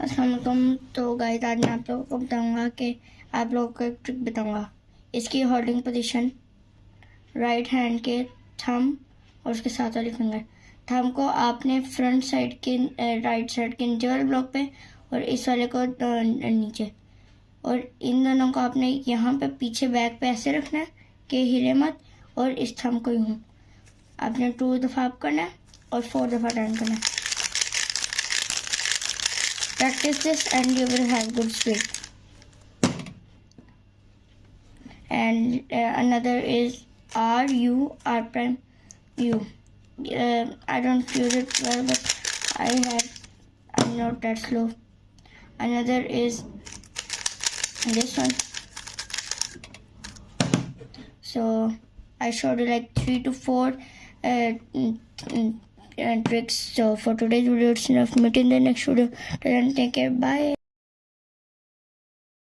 अस्सलाम वालेकुम। तो गाइस आज मैं आप लोगों को बताऊंगा कि आप लोगों को एक ट्रिक बताऊंगा। इसकी होल्डिंग पोजीशन राइट हैंड के थंब और उसके साथ वाली फिंगर। थंब को आपने फ्रंट साइड के राइट साइड के नीचे वाले ब्लॉक पे और इस वाले को नीचे, और इन दोनों को आपने यहाँ पे पीछे बैक पे ऐसे रखना है कि हिले मत, और इस थंब को यूँ आपने 2 दफ़ा अप करना है और 4 दफ़ा डाउन करना है। Practice this and you will have good speed. And another is R U R prime U. I don't use it well, but I'm not that slow. Another is this one. So I showed you like 3 to 4 tricks. So for today's video it's enough. Meet in the next video. Till then, take care. Bye.